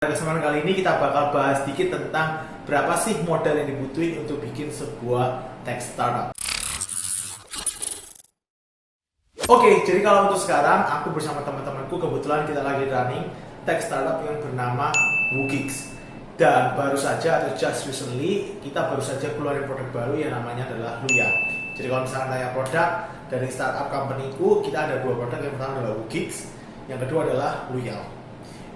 Pada kesempatan kali ini kita bakal bahas sedikit tentang berapa sih modal yang dibutuhin untuk bikin sebuah tech startup. Oke, jadi kalau untuk sekarang aku bersama teman-temanku kebetulan kita lagi running tech startup yang bernama Woogigs. Dan baru saja atau just recently kita baru saja keluarin produk baru yang namanya adalah Luya. Jadi kalau misalnya tanya produk dari startup company-ku, kita ada dua produk. Yang pertama adalah Woogigs, yang kedua adalah Luyal.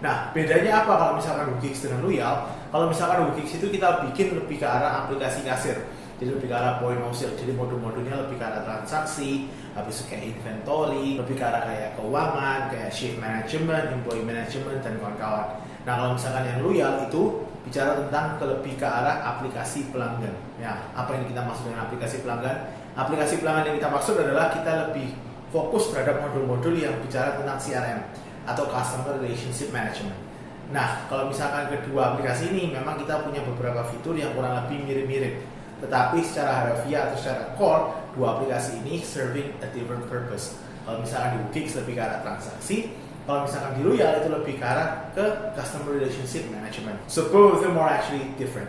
Nah, bedanya apa kalau misalkan Woogigs dengan Luyal? Kalau misalkan Woogigs itu kita bikin lebih ke arah aplikasi kasir, jadi lebih ke arah point of sale, jadi modul-modulnya lebih ke arah transaksi, habis itu kayak inventory, lebih ke arah kayak keuangan, kayak shift management, employee management, dan kawan-kawan. Nah, kalau misalkan yang Luyal itu bicara tentang lebih ke arah aplikasi pelanggan. Ya, apa yang kita maksud dengan aplikasi pelanggan? Aplikasi pelanggan yang kita maksud adalah kita lebih fokus terhadap modul-modul yang bicara tentang CRM atau Customer Relationship Management. Nah, kalau misalkan kedua aplikasi ini memang kita punya beberapa fitur yang kurang lebih mirip-mirip, tetapi secara harafiah atau secara core, dua aplikasi ini serving a different purpose. Kalau misalkan di Woogigs lebih ke arah transaksi, kalau misalkan di Luyal itu lebih ke arah ke Customer Relationship Management. So both of them are actually different.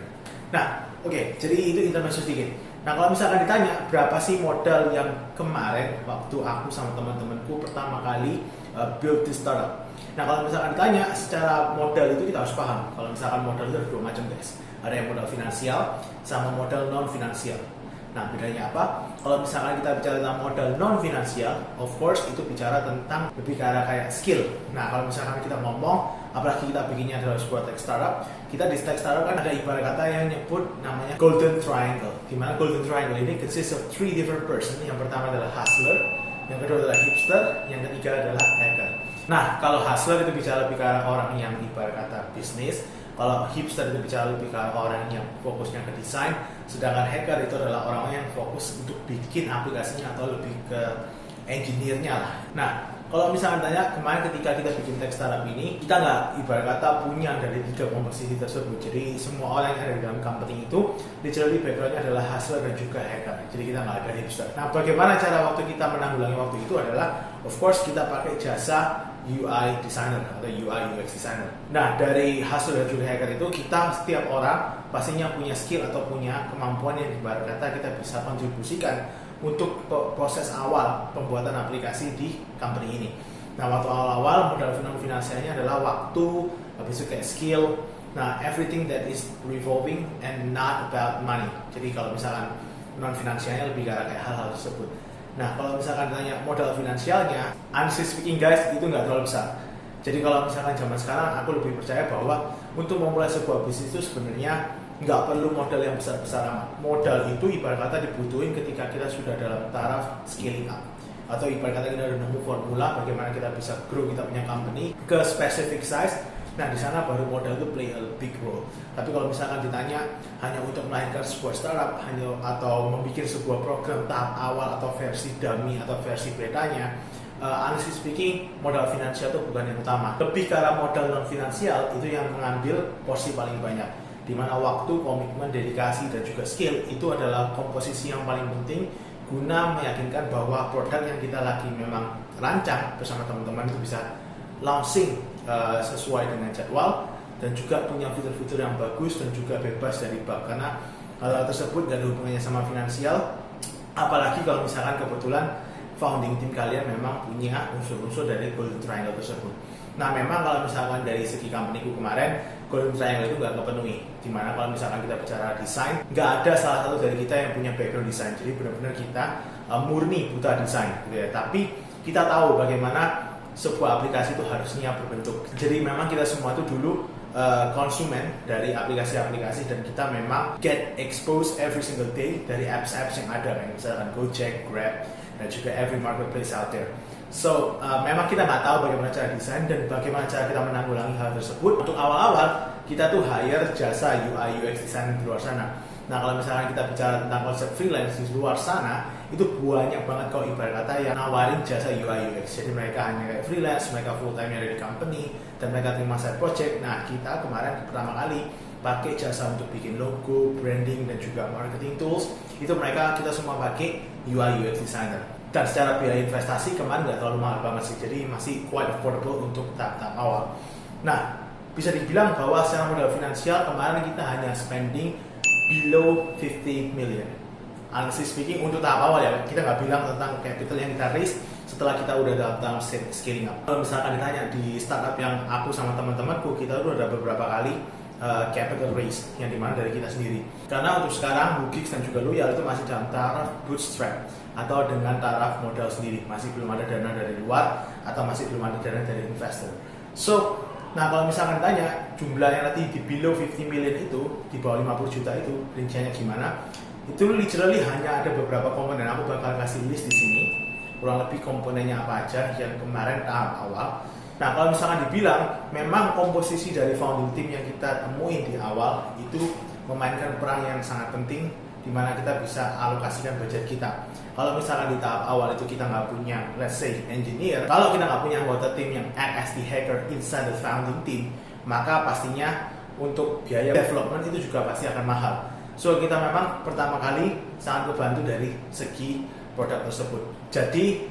Nah, oke, jadi itu intermezzo sedikit. Nah, kalau misalkan ditanya berapa sih modal yang kemarin waktu aku sama teman-temanku pertama kali build this startup. Nah, kalau misalkan ditanya secara modal itu kita harus paham. Kalau misalkan modal itu ada dua macam, guys. Ada yang modal finansial sama modal non finansial. Nah, bedanya apa? Kalau misalkan kita bicara tentang modal non finansial, of course itu bicara tentang lebih ke arah kayak skill. Nah, kalau misalkan kita ngomong, apalagi kita bikinnya adalah sebuah tech startup, kita di tech startup kan ada ibarat kata yang nyebut namanya golden triangle. Dimana golden triangle ini consists of three different person. Yang pertama adalah hustler, yang kedua adalah hipster, yang ketiga adalah hacker. Nah, kalau hustler itu bicara lebih ke arah orang yang ibarat kata bisnis. Kalau hipster itu bicara lebih ke arah orang yang fokusnya ke desain. Sedangkan hacker itu adalah orang yang fokus untuk bikin aplikasinya atau lebih ke engineer-nya lah. Nah, kalau misalnya tanya kemarin ketika kita bikin tech startup ini, kita nggak ibarat kata punya dari tiga komposisi tersebut. Jadi semua orang yang ada di dalam company itu literally background-nya adalah hustler dan juga hacker. Jadi kita nggak ada hipster. Nah, bagaimana cara waktu kita menanggulangi waktu itu adalah of course kita pakai jasa UI designer atau UI UX designer. Nah, dari hustler dan juga hacker itu kita setiap orang pastinya punya skill atau punya kemampuan yang ibarat kata kita bisa kontribusikan untuk proses awal pembuatan aplikasi di company ini. Nah, waktu awal-awal modal finansialnya adalah waktu, habis itu kayak skill. Nah, everything that is revolving and not about money. Jadi kalau misalkan non finansialnya lebih ke arah kayak hal-hal tersebut. Nah, kalau misalkan tanya modal finansialnya, honestly speaking guys, itu nggak terlalu besar. Jadi kalau misalkan zaman sekarang, aku lebih percaya bahwa untuk memulai sebuah bisnis itu sebenarnya nggak perlu modal yang besar-besar amat. Modal itu ibarat kata dibutuhin ketika kita sudah dalam taraf scaling up. Atau ibarat kata kita udah nemu formula bagaimana kita bisa grow kita punya company ke specific size. Nah, di sana baru modal itu play a big role. Tapi kalau misalkan ditanya hanya untuk melahirkan sebuah startup atau membuat sebuah program tahap awal atau versi dummy atau versi betanya, honestly speaking, modal finansial itu bukan yang utama. Lebih ke arah modal non finansial itu yang mengambil porsi paling banyak. Di mana waktu, komitmen, dedikasi, dan juga skill itu adalah komposisi yang paling penting guna meyakinkan bahwa produk yang kita lagi memang rancang bersama teman-teman itu bisa launching sesuai dengan jadwal dan juga punya fitur-fitur yang bagus dan juga bebas dari bug, karena hal tersebut gak ada hubungannya sama finansial, apalagi kalau misalkan kebetulan founding team kalian memang punya unsur-unsur dari golden triangle tersebut. Nah, memang kalau misalkan dari segi company-ku kemarin golden triangle itu nggak kepenuhi, dimana kalau misalkan kita bicara desain, nggak ada salah satu dari kita yang punya background desain, jadi benar-benar kita murni buta desain gitu ya. Tapi kita tahu bagaimana sebuah aplikasi itu harusnya berbentuk. Jadi memang kita semua itu dulu konsumen dari aplikasi-aplikasi dan kita memang get exposed every single day dari apps-apps yang ada, kayak misalkan Gojek, Grab, dan juga every marketplace out there. So, memang kita nggak tahu bagaimana cara desain dan bagaimana cara kita menanggulangi hal tersebut. Untuk awal-awal, kita tuh hire jasa UI UX design di luar sana. Nah, kalau misalnya kita bicara tentang konsep freelance di luar sana, itu banyak banget kalau ibarat kata yang nawarin jasa UI UX. Jadi mereka hanya kayak freelance, mereka full time ada di company, dan mereka terima side project. Nah, kita kemarin pertama kali pakai jasa untuk bikin logo, branding, dan juga marketing tools. Itu kita semua pakai UI UX designer. Dan secara biaya investasi kemarin nggak terlalu mahal banget sih, jadi masih quite affordable untuk tahap-tahap awal. Nah, bisa dibilang bahwa secara modal finansial kemarin kita hanya spending below 50 million. Honestly speaking, untuk tahap awal ya, kita nggak bilang tentang capital yang kita raise setelah kita udah dalam scaling up. Kalau misalkan ditanya di startup yang aku sama teman-temanku, kita udah ada beberapa kali capital raise yang dimana dari kita sendiri. Karena untuk sekarang Wookiks dan juga Loyal itu masih dalam taraf bootstrap atau dengan taraf modal sendiri, masih belum ada dana dari luar atau masih belum ada dana dari investor. So, nah kalau misalkan tanya jumlahnya nanti di below 50 million itu, di bawah 50 juta itu rinciannya gimana? Itu literally hanya ada beberapa komponen. Aku bakal kasih list di sini, kurang lebih komponennya apa aja yang kemarin tahap awal. Nah kalau misalkan dibilang, memang komposisi dari founding team yang kita temuin di awal itu memainkan peran yang sangat penting, di mana kita bisa alokasikan budget kita. Kalau misalkan di tahap awal itu kita nggak punya, let's say, engineer, kalau kita nggak punya anggota tim yang act as the hacker inside the founding team, maka pastinya untuk biaya development itu juga pasti akan mahal. So kita memang pertama kali sangat membantu dari segi produk tersebut. Jadi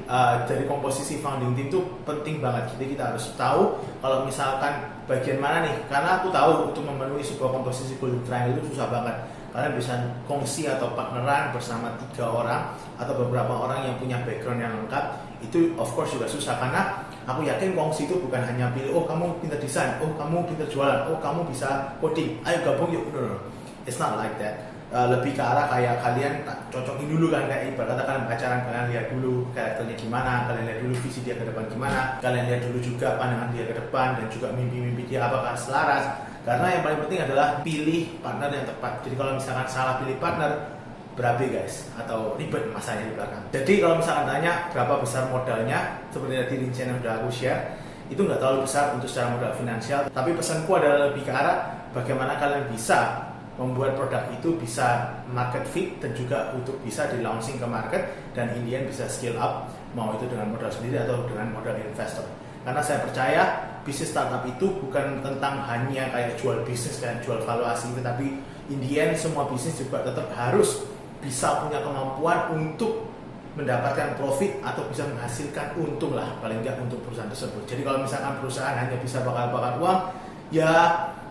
dari komposisi founding team itu penting banget. Jadi kita harus tahu kalau misalkan bagian mana nih, karena aku tahu untuk memenuhi sebuah komposisi golden triangle itu susah banget. Kalian bisa kongsi atau partneran bersama 3 orang atau beberapa orang yang punya background yang lengkap. Itu of course juga susah, karena aku yakin kongsi itu bukan hanya pilih, oh kamu pintar desain, oh kamu pintar jualan, oh kamu bisa coding, ayo gabung yuk. No. It's not like that. Lebih ke arah kayak kalian cocokin dulu kan, kayak ibarat kalian pacaran, kalian lihat dulu karakternya gimana, kalian lihat dulu visi dia ke depan gimana, kalian lihat dulu juga pandangan dia ke depan dan juga mimpi-mimpi dia apakah selaras. Karena yang paling penting adalah pilih partner yang tepat. Jadi kalau misalkan salah pilih partner, berabe guys, atau ribet masanya di belakang. Jadi kalau misalkan tanya berapa besar modalnya, seperti tadi rincian yang udah aku share, itu nggak terlalu besar untuk secara modal finansial. Tapi pesanku adalah lebih ke arah bagaimana kalian bisa membuat produk itu bisa market fit dan juga untuk bisa di launching ke market dan in the end bisa scale up, mau itu dengan modal sendiri atau dengan modal investor. Karena saya percaya bisnis startup itu bukan tentang hanya kayak jual bisnis dan jual valuasi, tetapi in the end semua bisnis juga tetap harus bisa punya kemampuan untuk mendapatkan profit atau bisa menghasilkan untung lah, paling nggak untuk perusahaan tersebut. Jadi kalau misalkan perusahaan hanya bisa bakar-bakar uang, ya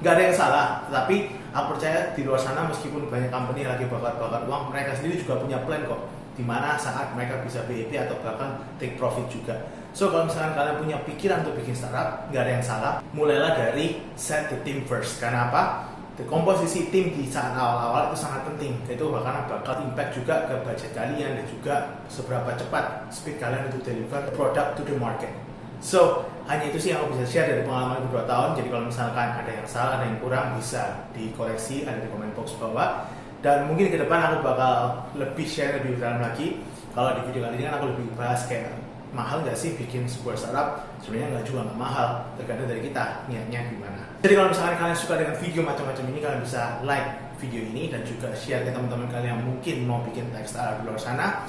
nggak ada yang salah. Tetapi aku percaya di luar sana meskipun banyak company yang lagi bakar-bakar uang, mereka sendiri juga punya plan kok, dimana saat mereka bisa BEP atau bahkan take profit juga. So kalau misalkan kalian punya pikiran untuk bikin startup, nggak ada yang salah. Mulailah dari set the team first. Karena apa? Komposisi tim di saat awal-awal itu sangat penting. Itu bakal impact juga ke budget kalian dan juga seberapa cepat speed kalian untuk deliver product to the market. So hanya itu sih yang aku bisa share dari pengalaman 2 tahun. Jadi kalau misalkan ada yang salah, ada yang kurang, bisa dikoreksi, ada di komen box bawah. Dan mungkin ke depan aku bakal lebih share lebih dalam lagi. Kalau di video kali ini kan aku lebih bahas kayak mahal nggak sih bikin sebuah startup? Sebenarnya nggak mahal, tergantung dari kita niatnya gimana. Jadi kalau misalkan kalian suka dengan video macam-macam ini, kalian bisa like video ini dan juga share ke teman-teman kalian yang mungkin mau bikin tech startup di luar sana.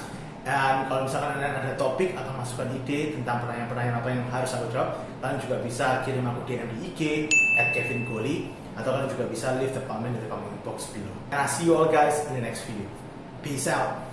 Dan kalau misalkan ada topik atau masukan ide tentang pertanyaan-pertanyaan apa yang harus aku jawab, kalian juga bisa kirim aku DM di IG @KevinGoli, atau kalian juga bisa leave the comment in the comment box below. And I see you all guys in the next video. Peace out.